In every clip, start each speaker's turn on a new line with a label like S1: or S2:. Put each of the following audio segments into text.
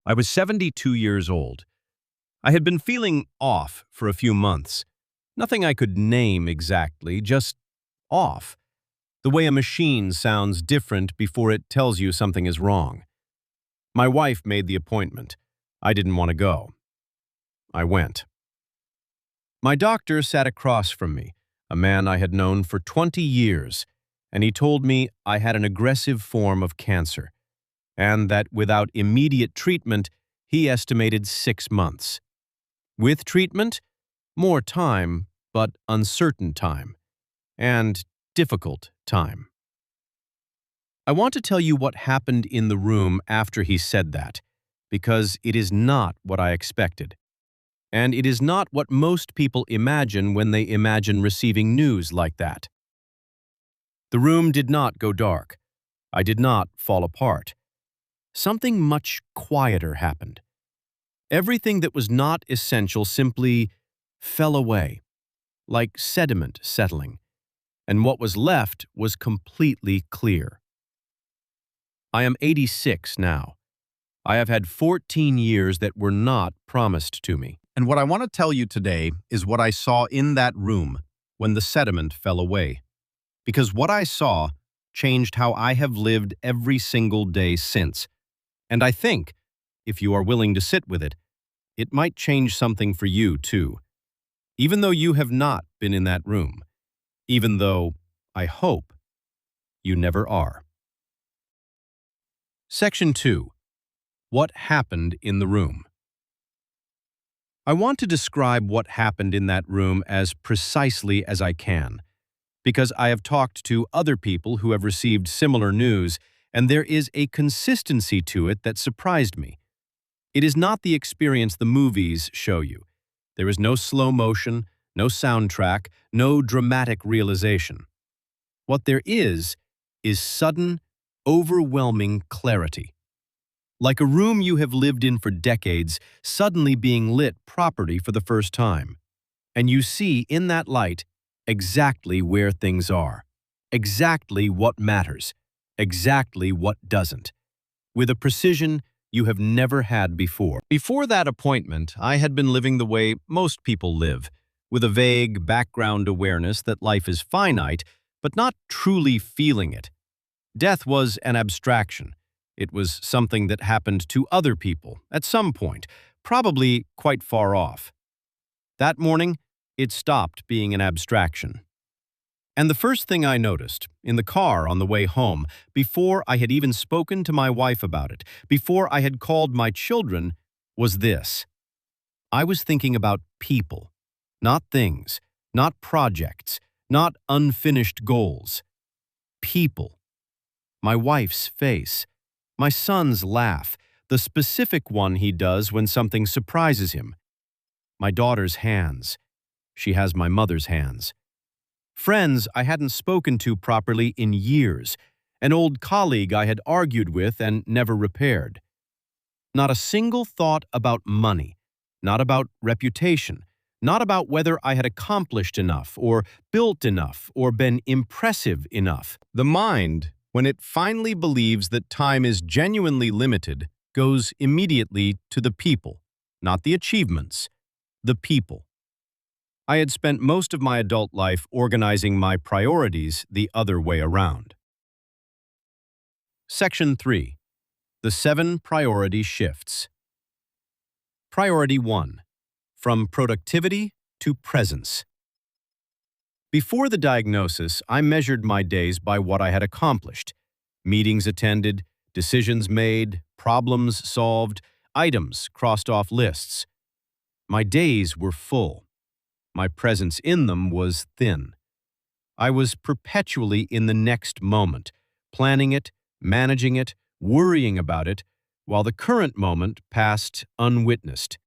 S1: I was 72 years old. I had been feeling off for a few months. Nothing I could name exactly, just off. The way a machine sounds different before it tells you something is wrong. My wife made the appointment. I didn't want to go. I went. My doctor sat across from me, a man I had known for 20 years, and he told me I had an aggressive form of cancer, and that without immediate treatment, he estimated 6 months. With treatment, more time, but uncertain time, and difficult time. I want to tell you what happened in the room after he said that, because it is not what I expected. And it is not what most people imagine when they imagine receiving news like that. The room did not go dark. I did not fall apart. Something much quieter happened. Everything that was not essential simply fell away, like sediment settling, and what was left was completely clear. I am 86 now. I have had 14 years that were not promised to me.
S2: And what I want to tell you today is what I saw in that room when the sediment fell away. Because what I saw changed how I have lived every single day since. And I think, if you are willing to sit with it, it might change something for you too. Even though you have not been in that room. Even though, I hope, you never are. Section 2. What happened in the room? I want to describe what happened in that room as precisely as I can, because I have talked to other people who have received similar news, and there is a consistency to it that surprised me. It is not the experience the movies show you. There is no slow motion, no soundtrack, no dramatic realization. What there is sudden, overwhelming clarity. Like a room you have lived in for decades suddenly being lit properly for the first time. And you see in that light exactly where things are, exactly what matters, exactly what doesn't, with a precision you have never had before. Before that appointment, I had been living the way most people live, with a vague background awareness that life is finite, but not truly feeling it. Death was an abstraction. It was something that happened to other people at some point, probably quite far off. That morning, it stopped being an abstraction. And the first thing I noticed, in the car on the way home, before I had even spoken to my wife about it, before I had called my children, was this. I was thinking about people, not things, not projects, not unfinished goals. People. My wife's face. My son's laugh, the specific one he does when something surprises him. My daughter's hands. She has my mother's hands. Friends I hadn't spoken to properly in years. An old colleague I had argued with and never repaired. Not a single thought about money, not about reputation, not about whether I had accomplished enough or built enough or been impressive enough. The mind, when it finally believes that time is genuinely limited, goes immediately to the people, not the achievements, the people. I had spent most of my adult life organizing my priorities the other way around. Section 3. The 7 priority shifts. Priority 1. From productivity to presence. Before the diagnosis, I measured my days by what I had accomplished. Meetings attended, decisions made, problems solved, items crossed off lists. My days were full. My presence in them was thin. I was perpetually in the next moment, planning it, managing it, worrying about it, while the current moment passed unwitnessed.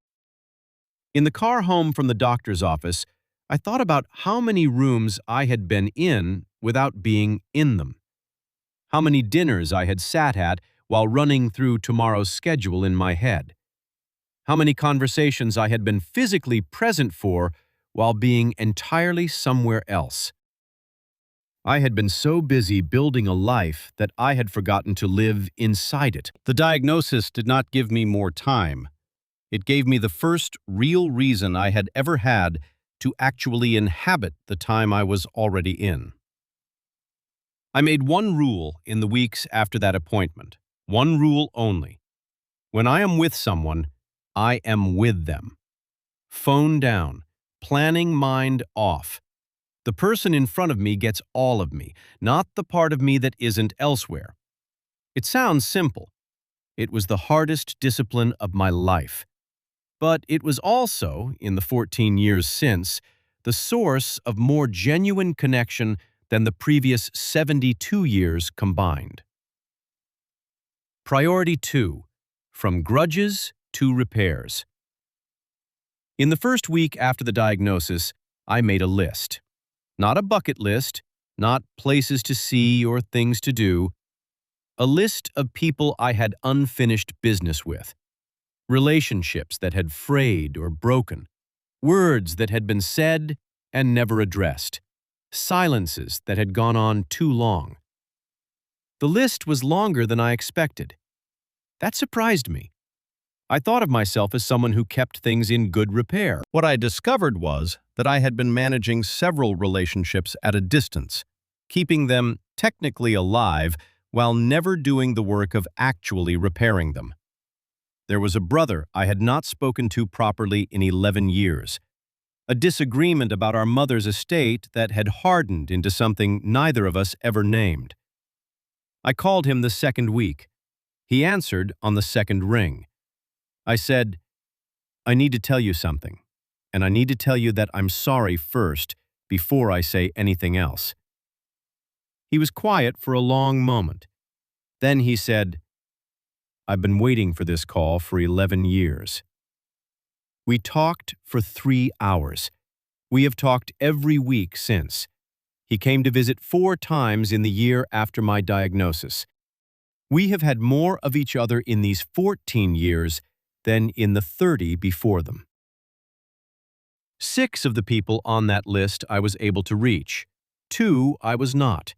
S2: In the car home from the doctor's office, I thought about how many rooms I had been in without being in them. How many dinners I had sat at while running through tomorrow's schedule in my head. How many conversations I had been physically present for while being entirely somewhere else. I had been so busy building a life that I had forgotten to live inside it. The diagnosis did not give me more time. It gave me the first real reason I had ever had to actually inhabit the time I was already in. I made one rule in the weeks after that appointment, one rule only. When I am with someone, I am with them. Phone down, planning mind off. The person in front of me gets all of me, not the part of me that isn't elsewhere. It sounds simple. It was the hardest discipline of my life. But it was also, in the 14 years since, the source of more genuine connection than the previous 72 years combined. Priority 2. From grudges to repairs. In the first week after the diagnosis, I made a list. Not a bucket list, not places to see or things to do. A list of people I had unfinished business with. Relationships that had frayed or broken. Words that had been said and never addressed. Silences that had gone on too long. The list was longer than I expected. That surprised me. I thought of myself as someone who kept things in good repair. What I discovered was that I had been managing several relationships at a distance, keeping them technically alive while never doing the work of actually repairing them. There was a brother I had not spoken to properly in 11 years, a disagreement about our mother's estate that had hardened into something neither of us ever named. I called him the second week. He answered on the second ring. I said, "I need to tell you something, and I need to tell you that I'm sorry first before I say anything else." He was quiet for a long moment. Then he said, "I've been waiting for this call for 11 years. We talked for 3 hours. We have talked every week since. He came to visit 4 times in the year after my diagnosis. We have had more of each other in these 14 years than in the 30 before them." 6 of the people on that list I was able to reach. 2 I was not.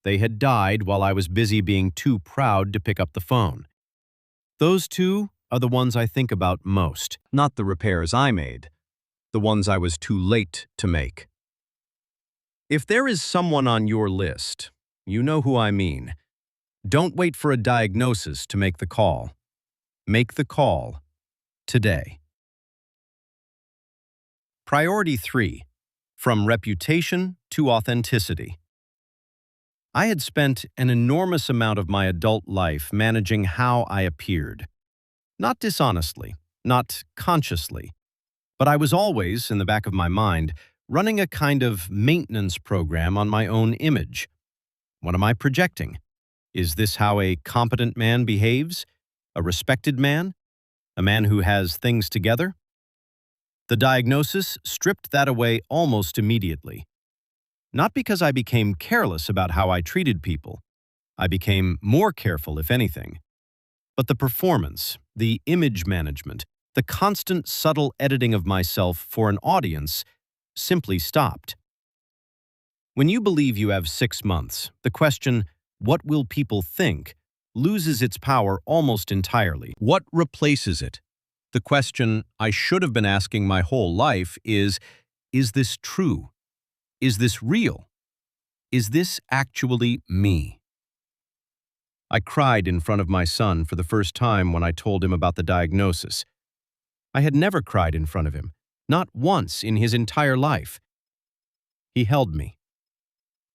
S2: They had died while I was busy being too proud to pick up the phone. Those 2 are the ones I think about most. Not the repairs I made, the ones I was too late to make. If there is someone on your list, you know who I mean. Don't wait for a diagnosis to make the call. Make the call today. Priority 3. From reputation to authenticity. I had spent an enormous amount of my adult life managing how I appeared. Not dishonestly, not consciously, but I was always, in the back of my mind, running a kind of maintenance program on my own image. What am I projecting? Is this how a competent man behaves? A respected man? A man who has things together? The diagnosis stripped that away almost immediately. Not because I became careless about how I treated people. I became more careful, if anything. But the performance, the image management, the constant subtle editing of myself for an audience simply stopped. When you believe you have 6 months, the question, "What will people think?" loses its power almost entirely. What replaces it? The question I should have been asking my whole life is this true? Is this real? Is this actually me? I cried in front of my son for the first time when I told him about the diagnosis. I had never cried in front of him, not once in his entire life. He held me.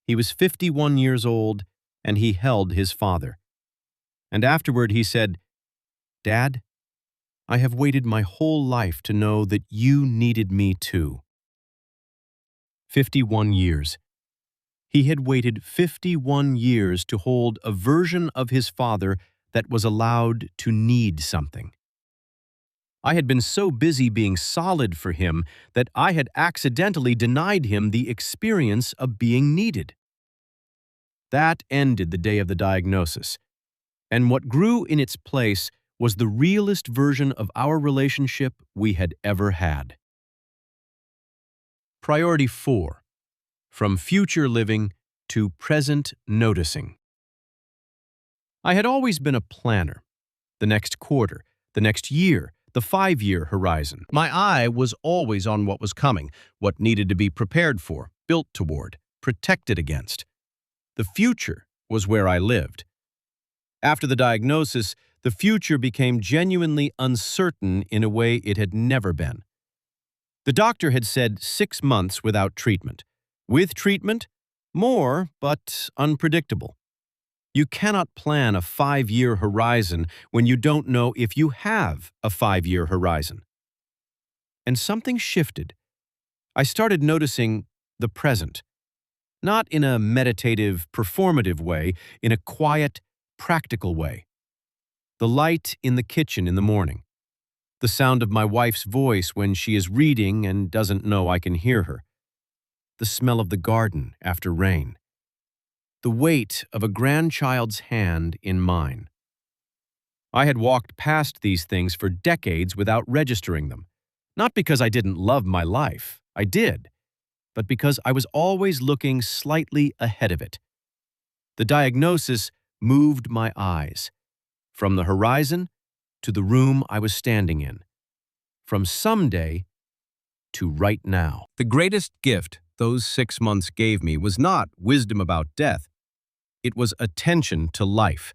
S2: He was 51 years old, and he held his father. And afterward he said, "Dad, I have waited my whole life to know that you needed me too." 51 years. He had waited 51 years to hold a version of his father that was allowed to need something. I had been so busy being solid for him that I had accidentally denied him the experience of being needed. That ended the day of the diagnosis, and what grew in its place was the realest version of our relationship we had ever had. Priority 4. From future living to present noticing. I had always been a planner. The next quarter, the next year, the 5-year horizon. My eye was always on what was coming, what needed to be prepared for, built toward, protected against. The future was where I lived. After the diagnosis, the future became genuinely uncertain in a way it had never been. The doctor had said 6 months without treatment. With treatment, more, but unpredictable. You cannot plan a 5-year horizon when you don't know if you have a 5-year horizon. And something shifted. I started noticing the present. Not in a meditative, performative way, in a quiet, practical way. The light in the kitchen in the morning. The sound of my wife's voice when she is reading and doesn't know I can hear her. The smell of the garden after rain. The weight of a grandchild's hand in mine. I had walked past these things for decades without registering them. Not because I didn't love my life, I did, but because I was always looking slightly ahead of it. The diagnosis moved my eyes, from the horizon to the room I was standing in, from someday to right now. The greatest gift those 6 months gave me was not wisdom about death. It was attention to life.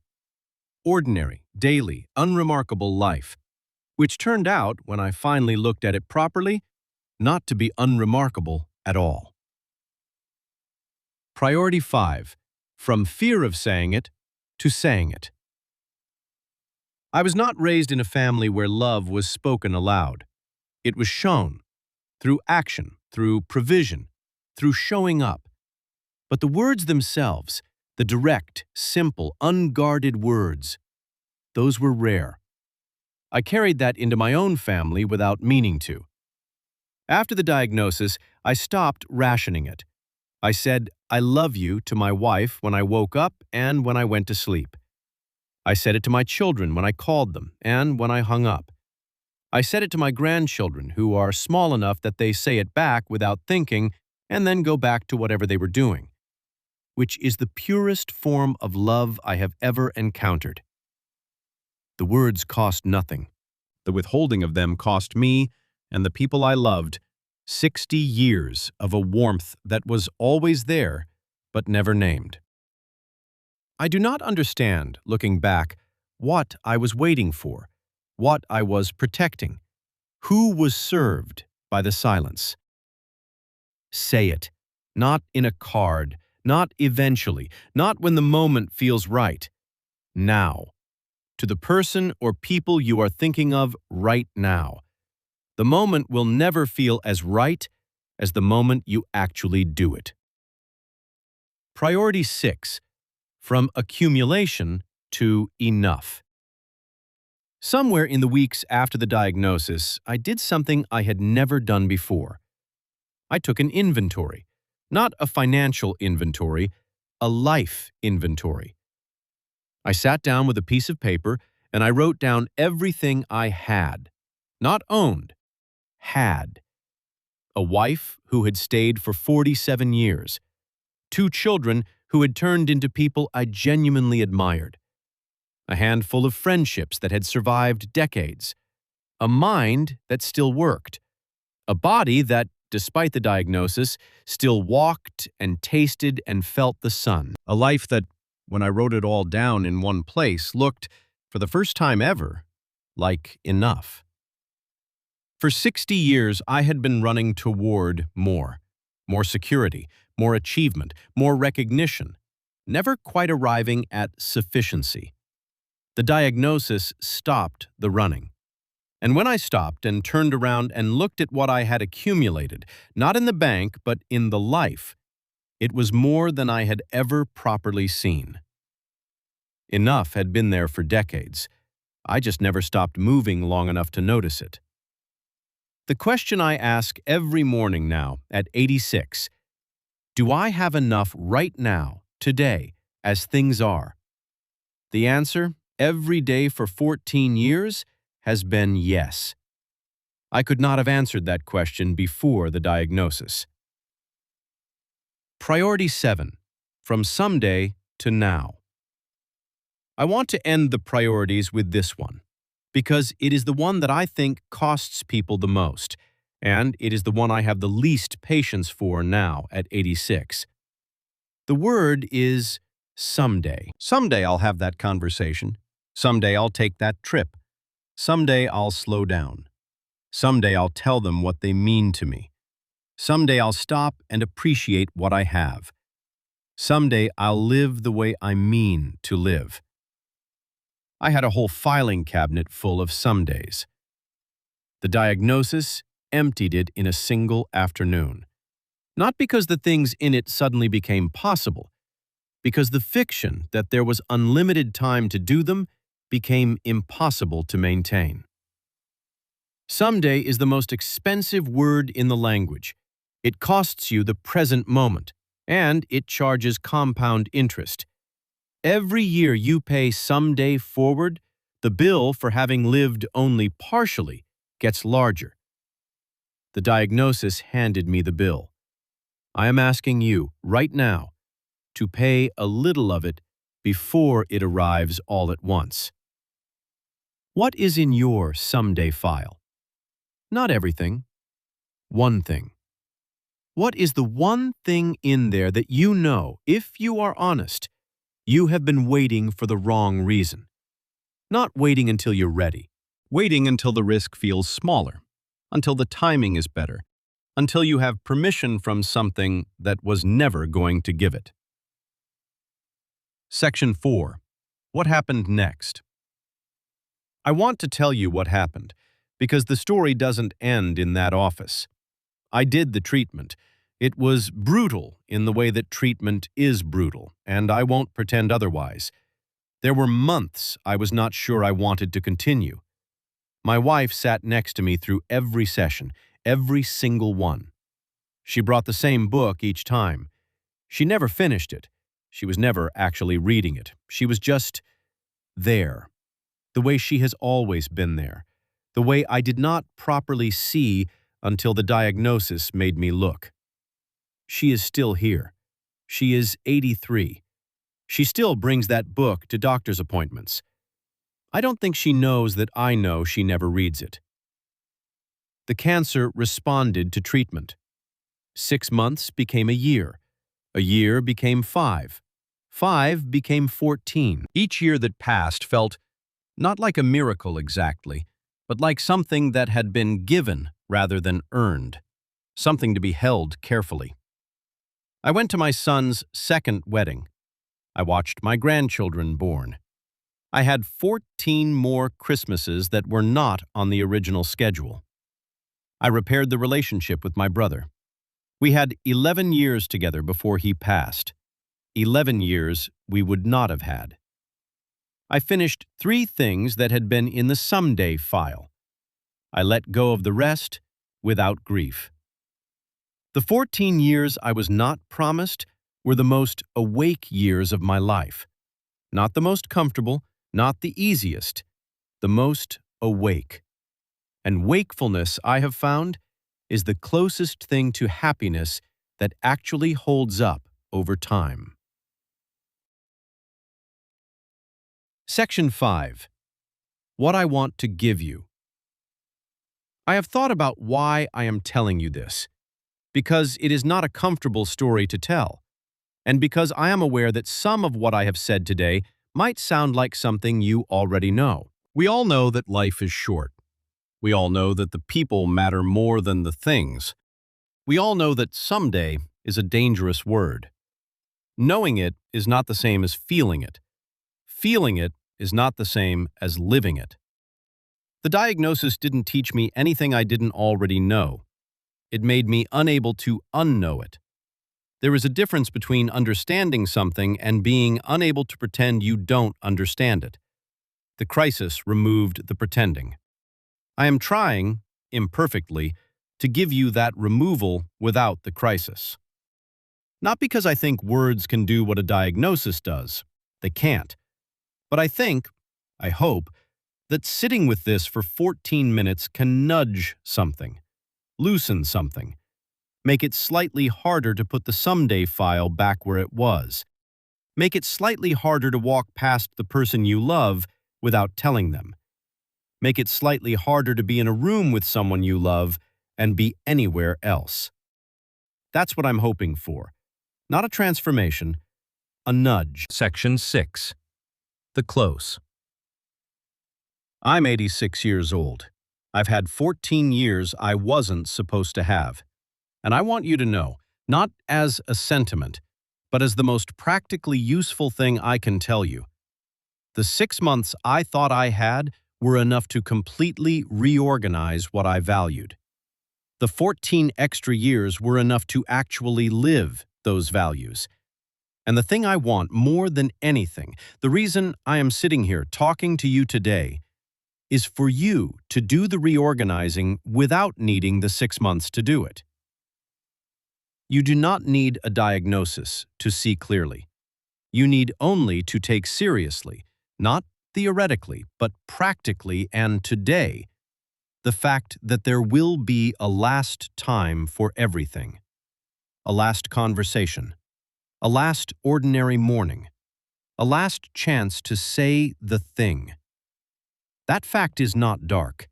S2: Ordinary, daily, unremarkable life, which turned out, when I finally looked at it properly, not to be unremarkable at all. Priority 5. From fear of saying it to saying it. I was not raised in a family where love was spoken aloud. It was shown, through action, through provision, through showing up. But the words themselves, the direct, simple, unguarded words, those were rare. I carried that into my own family without meaning to. After the diagnosis, I stopped rationing it. I said, "I love you" to my wife when I woke up and when I went to sleep. I said it to my children when I called them and when I hung up. I said it to my grandchildren, who are small enough that they say it back without thinking and then go back to whatever they were doing, which is the purest form of love I have ever encountered. The words cost nothing. The withholding of them cost me and the people I loved 60 years of a warmth that was always there, but never named. I do not understand, looking back, what I was waiting for, what I was protecting, who was served by the silence. Say it, not in a card, not eventually, not when the moment feels right. Now. To the person or people you are thinking of right now. The moment will never feel as right as the moment you actually do it. Priority 6. From accumulation to enough. Somewhere in the weeks after the diagnosis, I did something I had never done before. I took an inventory, not a financial inventory, a life inventory. I sat down with a piece of paper and I wrote down everything I had, not owned, had. A wife who had stayed for 47 years. 2 children who had turned into people I genuinely admired. A handful of friendships that had survived decades. A mind that still worked. A body that, despite the diagnosis, still walked and tasted and felt the sun. A life that, when I wrote it all down in one place, looked, for the first time ever, like enough. For 60 years, I had been running toward more. More security, more achievement, more recognition, never quite arriving at sufficiency. The diagnosis stopped the running. And when I stopped and turned around and looked at what I had accumulated, not in the bank, but in the life, it was more than I had ever properly seen. Enough had been there for decades. I just never stopped moving long enough to notice it. The question I ask every morning now, at 86, do I have enough right now, today, as things are? The answer, every day for 14 years, has been yes. I could not have answered that question before the diagnosis. Priority 7. from someday to now. I want to end the priorities with this one, because it is the one that I think costs people the most, and it is the one I have the least patience for now at 86. The word is someday.
S1: Someday I'll have that conversation. Someday I'll take that trip. Someday I'll slow down. Someday I'll tell them what they mean to me. Someday I'll stop and appreciate what I have. Someday I'll live the way I mean to live. I had a whole filing cabinet full of somedays. The diagnosis emptied it in a single afternoon. Not because the things in it suddenly became possible, because the fiction that there was unlimited time to do them became impossible to maintain. Someday is the most expensive word in the language. It costs you the present moment, and it charges compound interest. Every year you pay someday forward, the bill for having lived only partially gets larger. The diagnosis handed me the bill. I am asking you, right now, to pay a little of it before it arrives all at once. What is in your someday file? Not everything. One thing. What is the one thing in there that you know, if you are honest, you have been waiting for the wrong reason? Not waiting until you're ready. Waiting until the risk feels smaller, until the timing is better, until you have permission from something that was never going to give it. Section 4. What happened next? I want to tell you what happened, because the story doesn't end in that office. I did the treatment. It was brutal in the way that treatment is brutal, and I won't pretend otherwise. There were months I was not sure I wanted to continue. My wife sat next to me through every session, every single one. She brought the same book each time. She never finished it. She was never actually reading it. She was just there, the way she has always been there, the way I did not properly see until the diagnosis made me look. She is still here. She is 83. She still brings that book to doctor's appointments. I don't think she knows that I know she never reads it. The cancer responded to treatment. 6 months became a year. A year became 5. 5 became 14. Each year that passed felt not like a miracle exactly, but like something that had been given rather than earned, something to be held carefully. I went to my son's second wedding. I watched my grandchildren born. I had 14 more Christmases that were not on the original schedule. I repaired the relationship with my brother. We had 11 years together before he passed. 11 years we would not have had. I finished 3 things that had been in the someday file. I let go of the rest without grief. The 14 years I was not promised were the most awake years of my life. Not the most comfortable, not the easiest, the most awake. And wakefulness, I have found, is the closest thing to happiness that actually holds up over time. Section 5. What I want to give you. I have thought about why I am telling you this, because it is not a comfortable story to tell, and because I am aware that some of what I have said today might sound like something you already know. We all know that life is short. We all know that the people matter more than the things. We all know that someday is a dangerous word. Knowing it is not the same as feeling it. Feeling it is not the same as living it. The diagnosis didn't teach me anything I didn't already know. It made me unable to unknow it. There is a difference between understanding something and being unable to pretend you don't understand it. The crisis removed the pretending. I am trying, imperfectly, to give you that removal without the crisis. Not because I think words can do what a diagnosis does. They can't. But I hope, that sitting with this for 14 minutes can nudge something, loosen something, make it slightly harder to put the someday file back where it was, Make it slightly harder to walk past the person you love without telling them. Make it slightly harder to be in a room with someone you love and be anywhere else. That's what I'm hoping for. Not a transformation, a nudge.
S2: Section 6. The close.
S1: I'm 86 years old. I've had 14 years I wasn't supposed to have. And I want you to know, not as a sentiment, but as the most practically useful thing I can tell you. The 6 months I thought I had were enough to completely reorganize what I valued. The 14 extra years were enough to actually live those values. And the thing I want more than anything, the reason I am sitting here talking to you today, is for you to do the reorganizing without needing the 6 months to do it. You do not need a diagnosis to see clearly. You need only to take seriously, not theoretically, but practically and today, the fact that there will be a last time for everything. A last conversation. A last ordinary morning. A last chance to say the thing. That fact is not dark.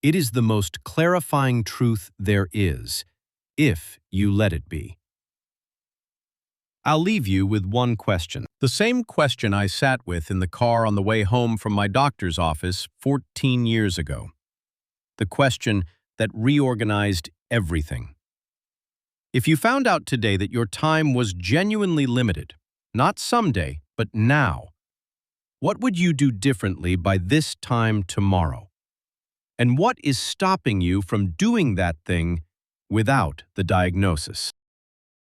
S1: It is the most clarifying truth there is, if you let it be. I'll leave you with one question. The same question I sat with in the car on the way home from my doctor's office 14 years ago. The question that reorganized everything. If you found out today that your time was genuinely limited, not someday, but now, what would you do differently by this time tomorrow? And what is stopping you from doing that thing without the diagnosis?